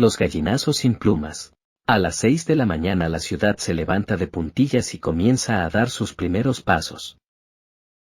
Los gallinazos sin plumas. A las 6 de la mañana la ciudad se levanta de puntillas y comienza a dar sus primeros pasos.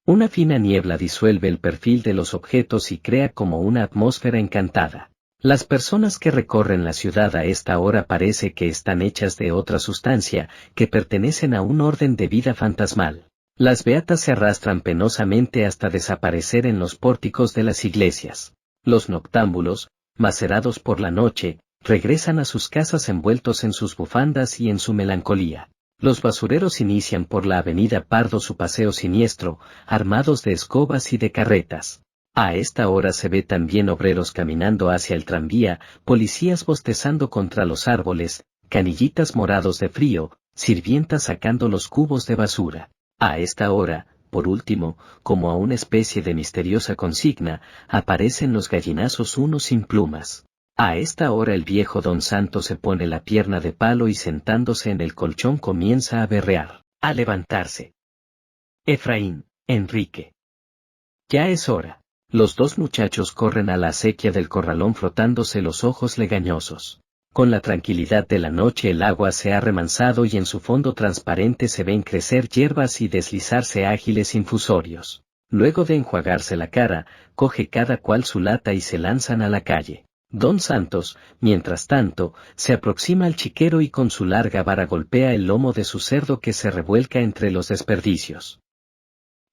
Una fina niebla disuelve el perfil de los objetos y crea como una atmósfera encantada. Las personas que recorren la ciudad a esta hora parece que están hechas de otra sustancia, que pertenecen a un orden de vida fantasmal. Las beatas se arrastran penosamente hasta desaparecer en los pórticos de las iglesias. Los noctámbulos, macerados por la noche, regresan a sus casas envueltos en sus bufandas y en su melancolía. Los basureros inician por la avenida Pardo su paseo siniestro, armados de escobas y de carretas. A esta hora se ve también obreros caminando hacia el tranvía, policías bostezando contra los árboles, canillitas morados de frío, sirvientas sacando los cubos de basura. A esta hora, por último, como a una especie de misteriosa consigna, aparecen los gallinazos unos sin plumas. A esta hora el viejo don Santos se pone la pierna de palo y sentándose en el colchón comienza a berrear, a levantarse. Efraín, Enrique. Ya es hora. Los dos muchachos corren a la acequia del corralón frotándose los ojos legañosos. Con la tranquilidad de la noche el agua se ha remansado y en su fondo transparente se ven crecer hierbas y deslizarse ágiles infusorios. Luego de enjuagarse la cara, coge cada cual su lata y se lanzan a la calle. Don Santos, mientras tanto, se aproxima al chiquero y con su larga vara golpea el lomo de su cerdo que se revuelca entre los desperdicios.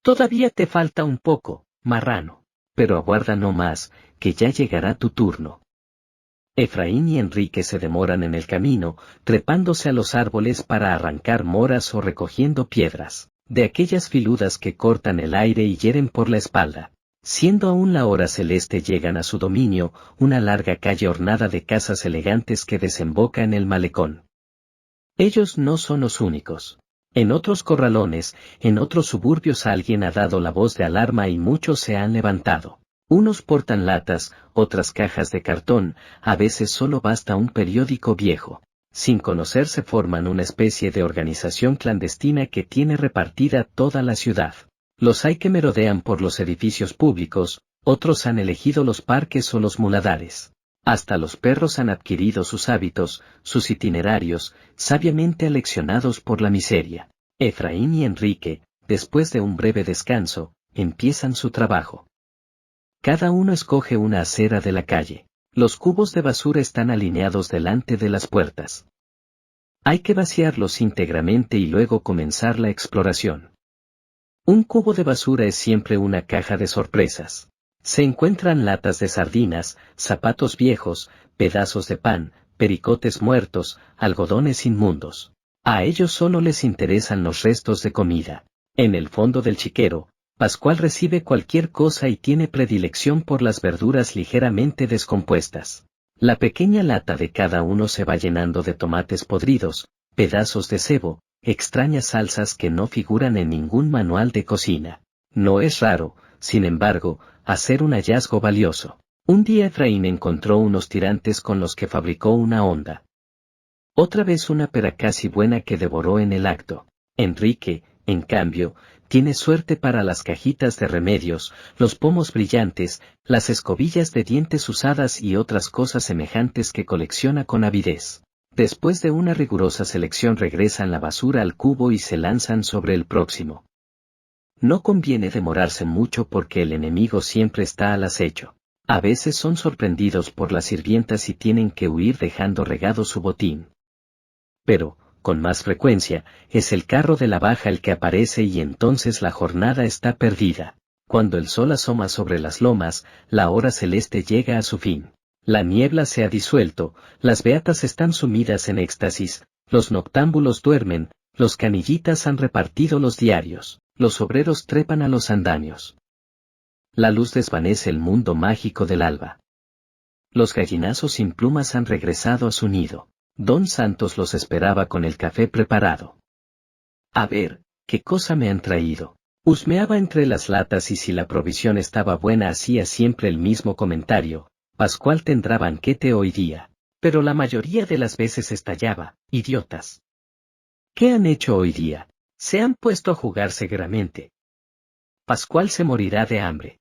Todavía te falta un poco, marrano, pero aguarda no más, que ya llegará tu turno. Efraín y Enrique se demoran en el camino, trepándose a los árboles para arrancar moras o recogiendo piedras, de aquellas filudas que cortan el aire y hieren por la espalda. Siendo aún la hora celeste llegan a su dominio, una larga calle ornada de casas elegantes que desemboca en el malecón. Ellos no son los únicos. En otros corralones, en otros suburbios alguien ha dado la voz de alarma y muchos se han levantado. Unos portan latas, otras cajas de cartón, a veces solo basta un periódico viejo. Sin conocerse forman una especie de organización clandestina que tiene repartida toda la ciudad. Los hay que merodean por los edificios públicos, otros han elegido los parques o los muladares. Hasta los perros han adquirido sus hábitos, sus itinerarios, sabiamente aleccionados por la miseria. Efraín y Enrique, después de un breve descanso, empiezan su trabajo. Cada uno escoge una acera de la calle. Los cubos de basura están alineados delante de las puertas. Hay que vaciarlos íntegramente y luego comenzar la exploración. Un cubo de basura es siempre una caja de sorpresas. Se encuentran latas de sardinas, zapatos viejos, pedazos de pan, pericotes muertos, algodones inmundos. A ellos solo les interesan los restos de comida. En el fondo del chiquero, Pascual recibe cualquier cosa y tiene predilección por las verduras ligeramente descompuestas. La pequeña lata de cada uno se va llenando de tomates podridos, pedazos de cebo, extrañas salsas que no figuran en ningún manual de cocina. No es raro, sin embargo, hacer un hallazgo valioso. Un día Efraín encontró unos tirantes con los que fabricó una honda. Otra vez una pera casi buena que devoró en el acto. Enrique, en cambio, tiene suerte para las cajitas de remedios, los pomos brillantes, las escobillas de dientes usadas y otras cosas semejantes que colecciona con avidez. Después de una rigurosa selección regresan la basura al cubo y se lanzan sobre el próximo. No conviene demorarse mucho porque el enemigo siempre está al acecho. A veces son sorprendidos por las sirvientas y tienen que huir dejando regado su botín. Pero, con más frecuencia, es el carro de la baja el que aparece y entonces la jornada está perdida. Cuando el sol asoma sobre las lomas, la hora celeste llega a su fin. La niebla se ha disuelto, las beatas están sumidas en éxtasis, los noctámbulos duermen, los canillitas han repartido los diarios, los obreros trepan a los andamios. La luz desvanece el mundo mágico del alba. Los gallinazos sin plumas han regresado a su nido. Don Santos los esperaba con el café preparado. A ver, ¿qué cosa me han traído? Husmeaba entre las latas y si la provisión estaba buena hacía siempre el mismo comentario: Pascual tendrá banquete hoy día. Pero la mayoría de las veces estallaba: idiotas. ¿Qué han hecho hoy día? Se han puesto a jugar cegueramente. Pascual se morirá de hambre.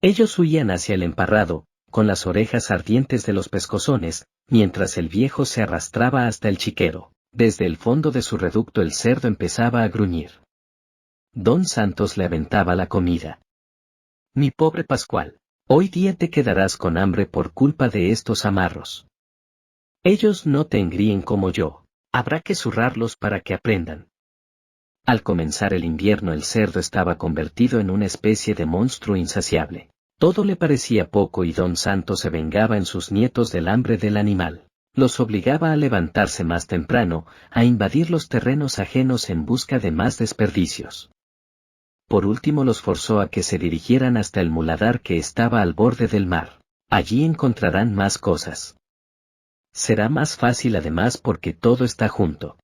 Ellos huían hacia el emparrado, con las orejas ardientes de los pescozones, mientras el viejo se arrastraba hasta el chiquero. Desde el fondo de su reducto el cerdo empezaba a gruñir. Don Santos le aventaba la comida. Mi pobre Pascual, hoy día te quedarás con hambre por culpa de estos amarros. Ellos no te engríen como yo, habrá que zurrarlos para que aprendan. Al comenzar el invierno el cerdo estaba convertido en una especie de monstruo insaciable. Todo le parecía poco y don Santos se vengaba en sus nietos del hambre del animal. Los obligaba a levantarse más temprano, a invadir los terrenos ajenos en busca de más desperdicios. Por último los forzó a que se dirigieran hasta el muladar que estaba al borde del mar. Allí encontrarán más cosas. Será más fácil además porque todo está junto.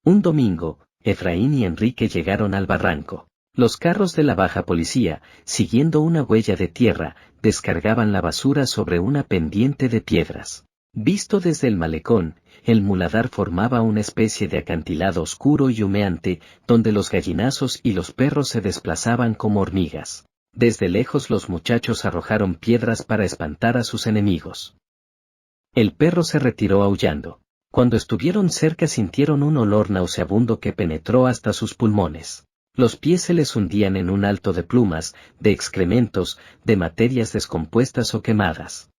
Un domingo, Efraín y Enrique llegaron al barranco. Los carros de la baja policía, siguiendo una huella de tierra, descargaban la basura sobre una pendiente de piedras. Visto desde el malecón, el muladar formaba una especie de acantilado oscuro y humeante, donde los gallinazos y los perros se desplazaban como hormigas. Desde lejos los muchachos arrojaron piedras para espantar a sus enemigos. El perro se retiró aullando. Cuando estuvieron cerca sintieron un olor nauseabundo que penetró hasta sus pulmones. Los pies se les hundían en un alto de plumas, de excrementos, de materias descompuestas o quemadas.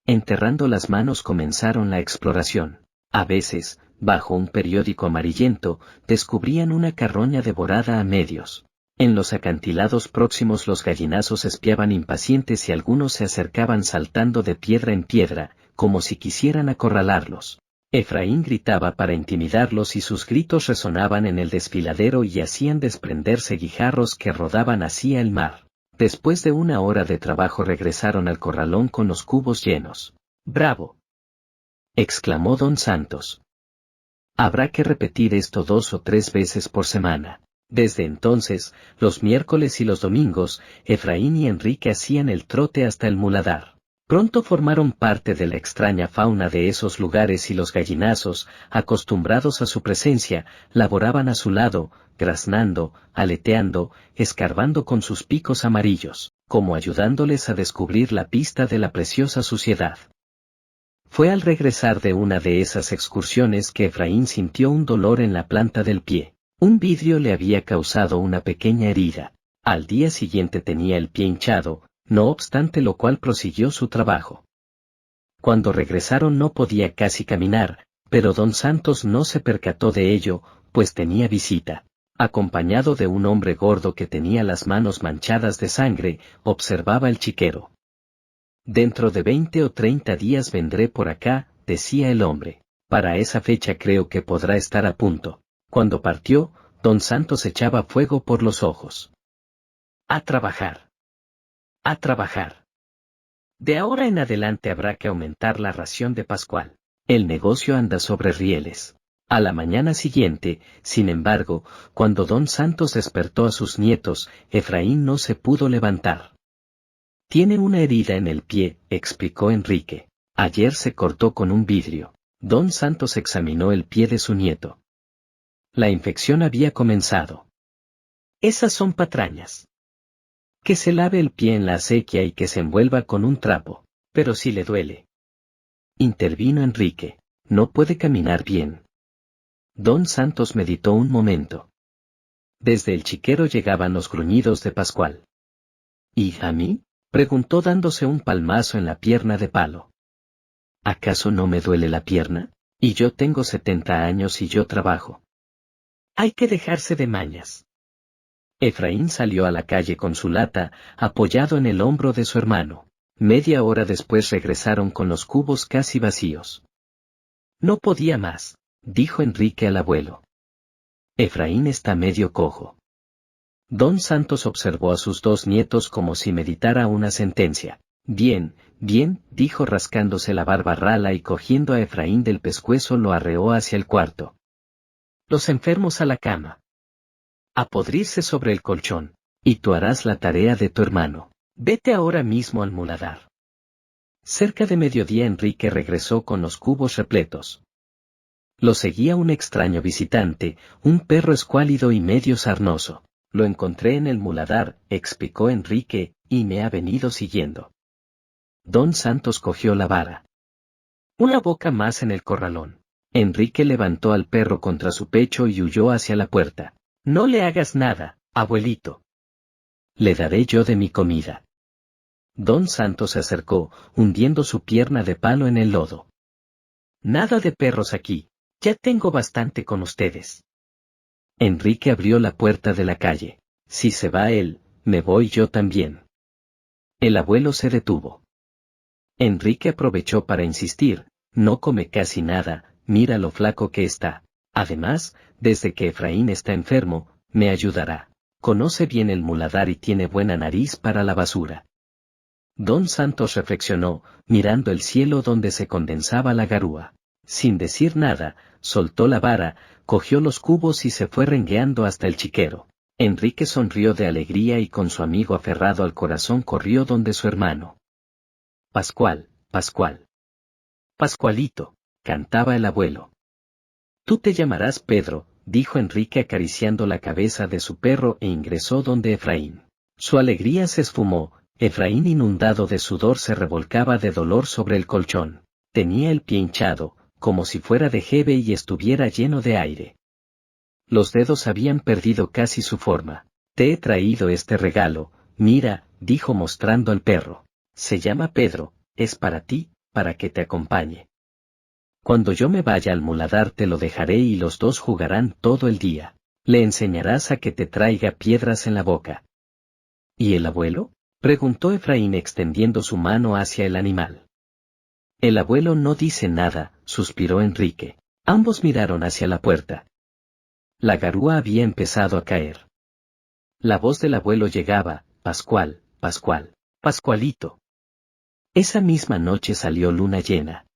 Enterrando las manos comenzaron la exploración. A veces, bajo un periódico amarillento, descubrían una carroña devorada a medios. En los acantilados próximos los gallinazos espiaban impacientes y algunos se acercaban saltando de piedra en piedra, como si quisieran acorralarlos. Efraín gritaba para intimidarlos y sus gritos resonaban en el desfiladero y hacían desprenderse guijarros que rodaban hacia el mar. Después de una hora de trabajo regresaron al corralón con los cubos llenos. ¡Bravo!, exclamó don Santos. Habrá que repetir esto 2 o 3 veces por semana. Desde entonces, los miércoles y los domingos, Efraín y Enrique hacían el trote hasta el muladar. Pronto formaron parte de la extraña fauna de esos lugares y los gallinazos, acostumbrados a su presencia, laboraban a su lado, graznando, aleteando, escarbando con sus picos amarillos, como ayudándoles a descubrir la pista de la preciosa suciedad. Fue al regresar de una de esas excursiones que Efraín sintió un dolor en la planta del pie. Un vidrio le había causado una pequeña herida. Al día siguiente tenía el pie hinchado, no obstante lo cual prosiguió su trabajo. Cuando regresaron no podía casi caminar, pero don Santos no se percató de ello, pues tenía visita. Acompañado de un hombre gordo que tenía las manos manchadas de sangre, observaba el chiquero. Dentro de 20 o 30 días vendré por acá, decía el hombre. Para esa fecha creo que podrá estar a punto. Cuando partió, don Santos echaba fuego por los ojos. A trabajar. A trabajar. De ahora en adelante habrá que aumentar la ración de Pascual. El negocio anda sobre rieles. A la mañana siguiente, sin embargo, cuando don Santos despertó a sus nietos, Efraín no se pudo levantar. Tiene una herida en el pie, explicó Enrique. Ayer se cortó con un vidrio. Don Santos examinó el pie de su nieto. La infección había comenzado. Esas son patrañas. Que se lave el pie en la acequia y que se envuelva con un trapo, pero si le duele. Intervino Enrique. No puede caminar bien. Don Santos meditó un momento. Desde el chiquero llegaban los gruñidos de Pascual. ¿Y a mí?, preguntó dándose un palmazo en la pierna de palo. ¿Acaso no me duele la pierna? Y yo tengo 70 años y yo trabajo. Hay que dejarse de mañas. Efraín salió a la calle con su lata, apoyado en el hombro de su hermano. Media hora después regresaron con los cubos casi vacíos. No podía más, dijo Enrique al abuelo. Efraín está medio cojo. Don Santos observó a sus 2 nietos como si meditara una sentencia. Bien, bien, dijo rascándose la barba rala y cogiendo a Efraín del pescuezo lo arreó hacia el cuarto. Los enfermos a la cama. A podrirse sobre el colchón, y tú harás la tarea de tu hermano. Vete ahora mismo al muladar. Cerca de mediodía Enrique regresó con los cubos repletos. Lo seguía un extraño visitante, un perro escuálido y medio sarnoso. Lo encontré en el muladar, explicó Enrique, y me ha venido siguiendo. Don Santos cogió la vara. Una boca más en el corralón. Enrique levantó al perro contra su pecho y huyó hacia la puerta. No le hagas nada, abuelito. Le daré yo de mi comida. Don Santos se acercó, hundiendo su pierna de palo en el lodo. Nada de perros aquí, ya tengo bastante con ustedes. Enrique abrió la puerta de la calle. Si se va él, me voy yo también. El abuelo se detuvo. Enrique aprovechó para insistir, no come casi nada, mira lo flaco que está. Además, desde que Efraín está enfermo, me ayudará. Conoce bien el muladar y tiene buena nariz para la basura. Don Santos reflexionó, mirando el cielo donde se condensaba la garúa. Sin decir nada, soltó la vara, cogió los cubos y se fue rengueando hasta el chiquero. Enrique sonrió de alegría y con su amigo aferrado al corazón corrió donde su hermano. Pascual, Pascual. Pascualito, cantaba el abuelo. Tú te llamarás Pedro, dijo Enrique acariciando la cabeza de su perro e ingresó donde Efraín. Su alegría se esfumó, Efraín inundado de sudor se revolcaba de dolor sobre el colchón. Tenía el pie hinchado, como si fuera de jeve y estuviera lleno de aire. Los dedos habían perdido casi su forma. Te he traído este regalo, mira, dijo mostrando al perro. Se llama Pedro, es para ti, para que te acompañe. Cuando yo me vaya al muladar te lo dejaré y los dos jugarán todo el día. Le enseñarás a que te traiga piedras en la boca. ¿Y el abuelo? Preguntó Efraín extendiendo su mano hacia el animal. El abuelo no dice nada, suspiró Enrique. Ambos miraron hacia la puerta. La garúa había empezado a caer. La voz del abuelo llegaba, Pascual, Pascual, Pascualito. Esa misma noche salió luna llena.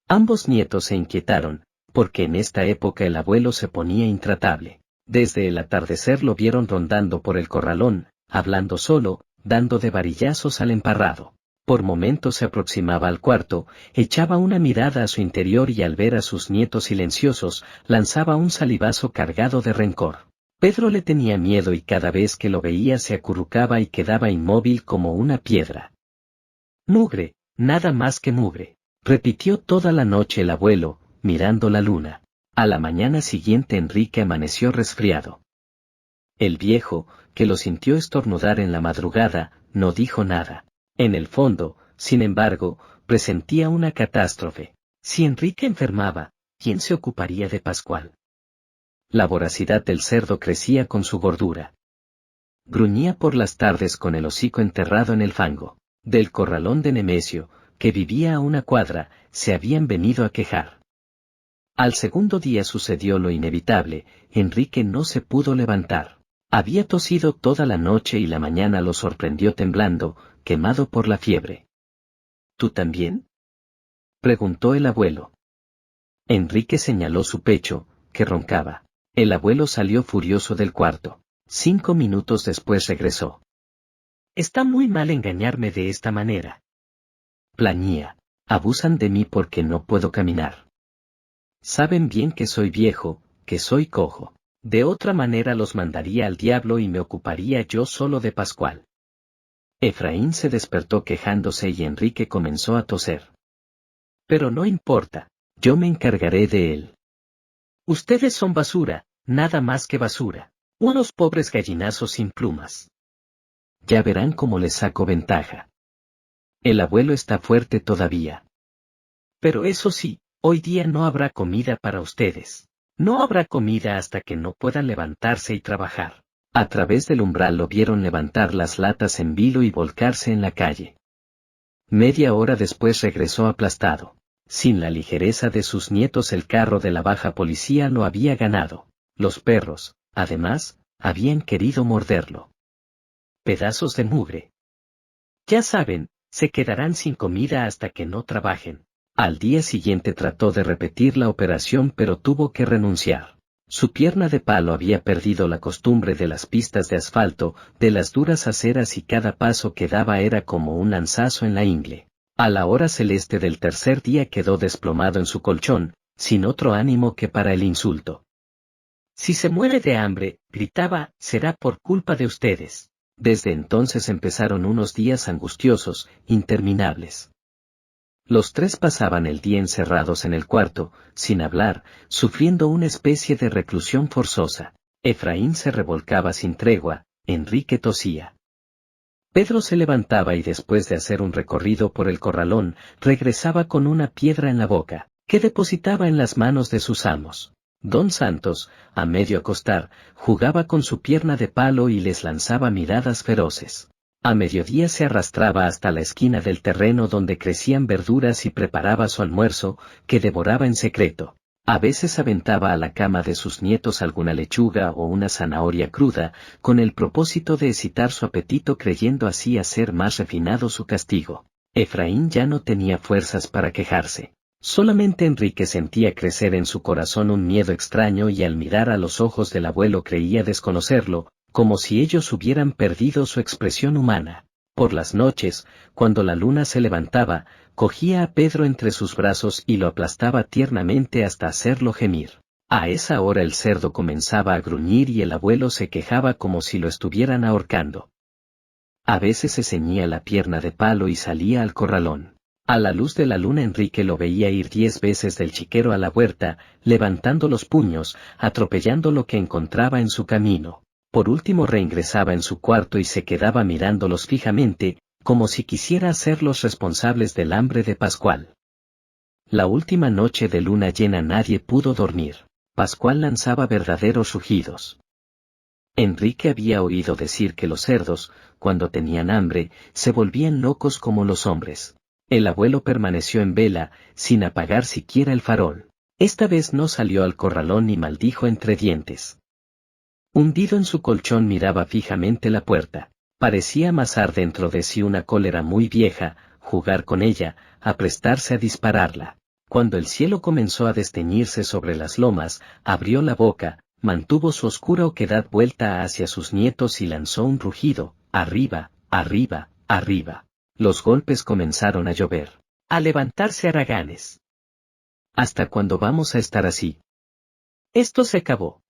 Ambos nietos se inquietaron, porque en esta época el abuelo se ponía intratable. Desde el atardecer lo vieron rondando por el corralón, hablando solo, dando de varillazos al emparrado. Por momentos se aproximaba al cuarto, echaba una mirada a su interior y al ver a sus nietos silenciosos, lanzaba un salivazo cargado de rencor. Pedro le tenía miedo y cada vez que lo veía se acurrucaba y quedaba inmóvil como una piedra. Mugre, nada más que mugre, repitió toda la noche el abuelo, mirando la luna. A la mañana siguiente Enrique amaneció resfriado. El viejo, que lo sintió estornudar en la madrugada, no dijo nada. En el fondo, sin embargo, presentía una catástrofe. Si Enrique enfermaba, ¿quién se ocuparía de Pascual? La voracidad del cerdo crecía con su gordura. Gruñía por las tardes con el hocico enterrado en el fango. Del corralón de Nemesio, que vivía a una cuadra, se habían venido a quejar. Al segundo día sucedió lo inevitable, Enrique no se pudo levantar. Había tosido toda la noche y la mañana lo sorprendió temblando, quemado por la fiebre. ¿Tú también? Preguntó el abuelo. Enrique señaló su pecho, que roncaba. El abuelo salió furioso del cuarto. 5 minutos después regresó. Está muy mal engañarme de esta manera. Plañía. Abusan de mí porque no puedo caminar. Saben bien que soy viejo, que soy cojo. De otra manera los mandaría al diablo y me ocuparía yo solo de Pascual. Efraín se despertó quejándose y Enrique comenzó a toser. Pero no importa, yo me encargaré de él. Ustedes son basura, nada más que basura. Unos pobres gallinazos sin plumas. Ya verán cómo les saco ventaja. El abuelo está fuerte todavía. Pero eso sí, hoy día no habrá comida para ustedes. No habrá comida hasta que no puedan levantarse y trabajar. A través del umbral lo vieron levantar las latas en vilo y volcarse en la calle. Media hora después regresó aplastado. Sin la ligereza de sus nietos el carro de la baja policía lo había ganado. Los perros, además, habían querido morderlo. Pedazos de mugre. Ya saben, se quedarán sin comida hasta que no trabajen. Al día siguiente trató de repetir la operación pero tuvo que renunciar. Su pierna de palo había perdido la costumbre de las pistas de asfalto, de las duras aceras y cada paso que daba era como un lanzazo en la ingle. A la hora celeste del tercer día quedó desplomado en su colchón, sin otro ánimo que para el insulto. Si se muere de hambre, gritaba, será por culpa de ustedes. Desde entonces empezaron unos días angustiosos, interminables. Los tres pasaban el día encerrados en el cuarto, sin hablar, sufriendo una especie de reclusión forzosa. Efraín se revolcaba sin tregua, Enrique tosía. Pedro se levantaba y después de hacer un recorrido por el corralón, regresaba con una piedra en la boca, que depositaba en las manos de sus amos. Don Santos, a medio acostar, jugaba con su pierna de palo y les lanzaba miradas feroces. A mediodía se arrastraba hasta la esquina del terreno donde crecían verduras y preparaba su almuerzo, que devoraba en secreto. A veces aventaba a la cama de sus nietos alguna lechuga o una zanahoria cruda, con el propósito de excitar su apetito creyendo así hacer más refinado su castigo. Efraín ya no tenía fuerzas para quejarse. Solamente Enrique sentía crecer en su corazón un miedo extraño y al mirar a los ojos del abuelo creía desconocerlo, como si ellos hubieran perdido su expresión humana. Por las noches, cuando la luna se levantaba, cogía a Pedro entre sus brazos y lo aplastaba tiernamente hasta hacerlo gemir. A esa hora el cerdo comenzaba a gruñir y el abuelo se quejaba como si lo estuvieran ahorcando. A veces se ceñía la pierna de palo y salía al corralón. A la luz de la luna Enrique lo veía ir 10 veces del chiquero a la huerta, levantando los puños, atropellando lo que encontraba en su camino. Por último reingresaba en su cuarto y se quedaba mirándolos fijamente, como si quisiera hacerlos responsables del hambre de Pascual. La última noche de luna llena nadie pudo dormir. Pascual lanzaba verdaderos rugidos. Enrique había oído decir que los cerdos, cuando tenían hambre, se volvían locos como los hombres. El abuelo permaneció en vela, sin apagar siquiera el farol. Esta vez no salió al corralón y maldijo entre dientes. Hundido en su colchón miraba fijamente la puerta. Parecía amasar dentro de sí una cólera muy vieja, jugar con ella, aprestarse a dispararla. Cuando el cielo comenzó a desteñirse sobre las lomas, abrió la boca, mantuvo su oscura oquedad vuelta hacia sus nietos y lanzó un rugido: arriba, arriba, arriba. Los golpes comenzaron a llover. A levantarse haraganes. ¿Hasta cuándo vamos a estar así? Esto se acabó.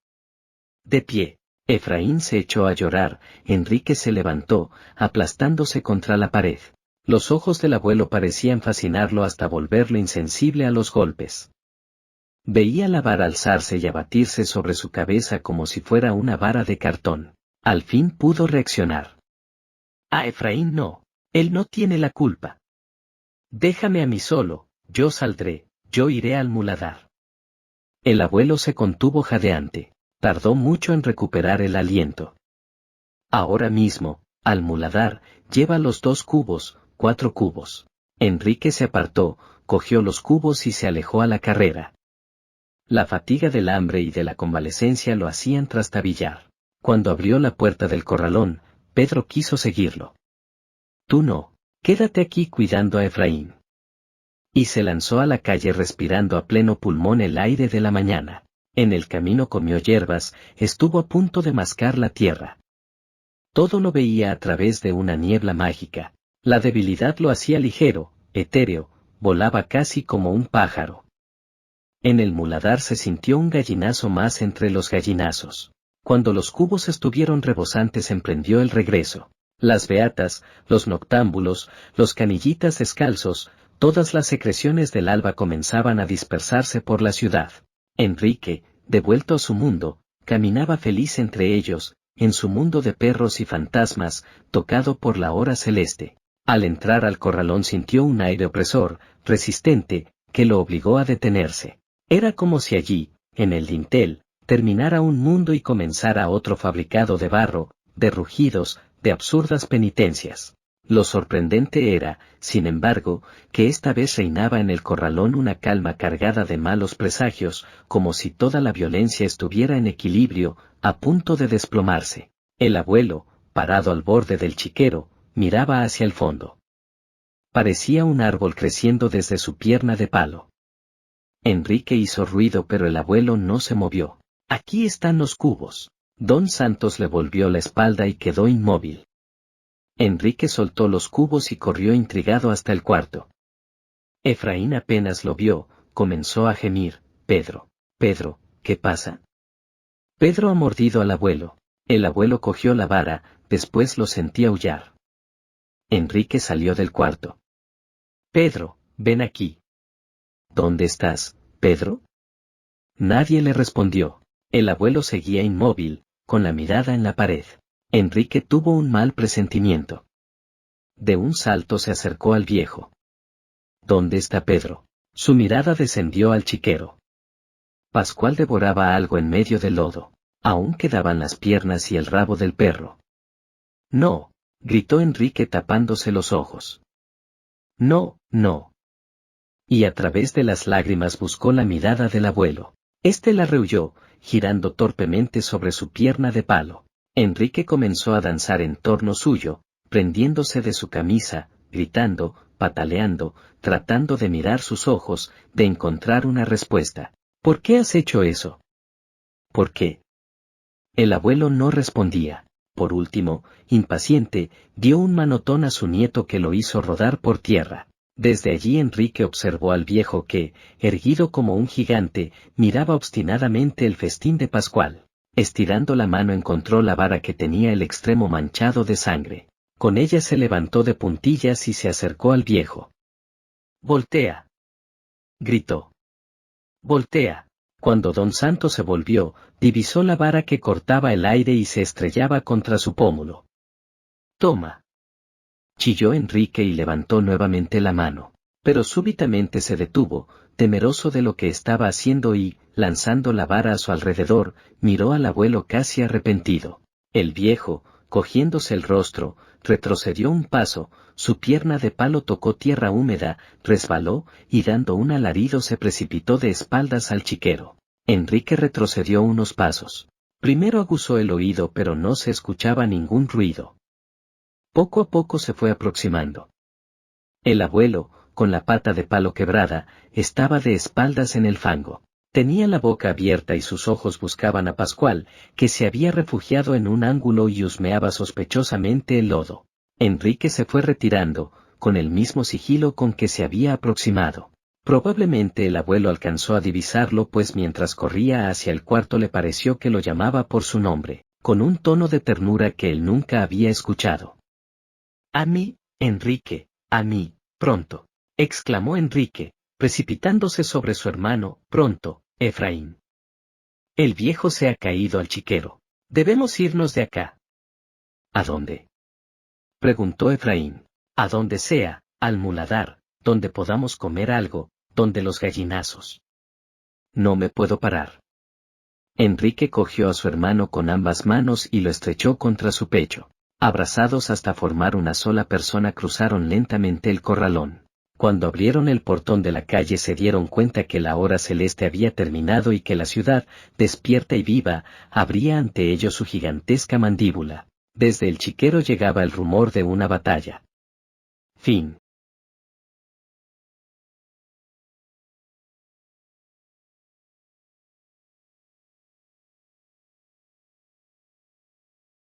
De pie, Efraín se echó a llorar, Enrique se levantó, aplastándose contra la pared. Los ojos del abuelo parecían fascinarlo hasta volverlo insensible a los golpes. Veía la vara alzarse y abatirse sobre su cabeza como si fuera una vara de cartón. Al fin pudo reaccionar. A Efraín no. Él no tiene la culpa. Déjame a mí solo, yo saldré, yo iré al muladar. El abuelo se contuvo jadeante. Tardó mucho en recuperar el aliento. Ahora mismo, al muladar, lleva los 2 cubos, 4 cubos. Enrique se apartó, cogió los cubos y se alejó a la carrera. La fatiga del hambre y de la convalecencia lo hacían trastabillar. Cuando abrió la puerta del corralón, Pedro quiso seguirlo. Tú no, quédate aquí cuidando a Efraín. Y se lanzó a la calle respirando a pleno pulmón el aire de la mañana. En el camino comió hierbas, estuvo a punto de mascar la tierra. Todo lo veía a través de una niebla mágica. La debilidad lo hacía ligero, etéreo, volaba casi como un pájaro. En el muladar se sintió un gallinazo más entre los gallinazos. Cuando los cubos estuvieron rebosantes emprendió el regreso. Las beatas, los noctámbulos, los canillitas descalzos, todas las secreciones del alba comenzaban a dispersarse por la ciudad. Enrique, devuelto a su mundo, caminaba feliz entre ellos, en su mundo de perros y fantasmas, tocado por la hora celeste. Al entrar al corralón sintió un aire opresor, resistente, que lo obligó a detenerse. Era como si allí, en el dintel, terminara un mundo y comenzara otro fabricado de barro, de rugidos, de absurdas penitencias. Lo sorprendente era, sin embargo, que esta vez reinaba en el corralón una calma cargada de malos presagios, como si toda la violencia estuviera en equilibrio, a punto de desplomarse. El abuelo, parado al borde del chiquero, miraba hacia el fondo. Parecía un árbol creciendo desde su pierna de palo. Enrique hizo ruido pero el abuelo no se movió. Aquí están los cubos. Don Santos le volvió la espalda y quedó inmóvil. Enrique soltó los cubos y corrió intrigado hasta el cuarto. Efraín apenas lo vio, comenzó a gemir: Pedro, Pedro, ¿qué pasa? Pedro ha mordido al abuelo. El abuelo cogió la vara, después lo sentí aullar. Enrique salió del cuarto. Pedro, ven aquí. ¿Dónde estás, Pedro? Nadie le respondió. El abuelo seguía inmóvil, con la mirada en la pared. Enrique tuvo un mal presentimiento. De un salto se acercó al viejo. ¿Dónde está Pedro? Su mirada descendió al chiquero. Pascual devoraba algo en medio del lodo. Aún quedaban las piernas y el rabo del perro. No, gritó Enrique tapándose los ojos. No, no. Y a través de las lágrimas buscó la mirada del abuelo. Este la rehuyó, girando torpemente sobre su pierna de palo. Enrique comenzó a danzar en torno suyo, prendiéndose de su camisa, gritando, pataleando, tratando de mirar sus ojos, de encontrar una respuesta. ¿Por qué has hecho eso? ¿Por qué? El abuelo no respondía. Por último, impaciente, dio un manotón a su nieto que lo hizo rodar por tierra. Desde allí Enrique observó al viejo que, erguido como un gigante, miraba obstinadamente el festín de Pascual. Estirando la mano encontró la vara que tenía el extremo manchado de sangre. Con ella se levantó de puntillas y se acercó al viejo. «¡Voltea!», gritó. «¡Voltea!». Cuando don Santos se volvió, divisó la vara que cortaba el aire y se estrellaba contra su pómulo. «¡Toma!», chilló Enrique y levantó nuevamente la mano. Pero súbitamente se detuvo, temeroso de lo que estaba haciendo y, lanzando la vara a su alrededor, miró al abuelo casi arrepentido. El viejo, cogiéndose el rostro, retrocedió un paso, su pierna de palo tocó tierra húmeda, resbaló, y dando un alarido se precipitó de espaldas al chiquero. Enrique retrocedió unos pasos. Primero aguzó el oído pero no se escuchaba ningún ruido. Poco a poco se fue aproximando. El abuelo, con la pata de palo quebrada, estaba de espaldas en el fango. Tenía la boca abierta y sus ojos buscaban a Pascual, que se había refugiado en un ángulo y husmeaba sospechosamente el lodo. Enrique se fue retirando, con el mismo sigilo con que se había aproximado. Probablemente el abuelo alcanzó a divisarlo pues mientras corría hacia el cuarto le pareció que lo llamaba por su nombre, con un tono de ternura que él nunca había escuchado. «A mí, Enrique, a mí, pronto», exclamó Enrique, precipitándose sobre su hermano. «Pronto, Efraín. El viejo se ha caído al chiquero. Debemos irnos de acá». «¿A dónde?», preguntó Efraín. «A donde sea, al muladar, donde podamos comer algo, donde los gallinazos». «No me puedo parar». Enrique cogió a su hermano con ambas manos y lo estrechó contra su pecho. Abrazados hasta formar una sola persona cruzaron lentamente el corralón. Cuando abrieron el portón de la calle se dieron cuenta que la hora celeste había terminado y que la ciudad, despierta y viva, abría ante ellos su gigantesca mandíbula. Desde el chiquero llegaba el rumor de una batalla. Fin.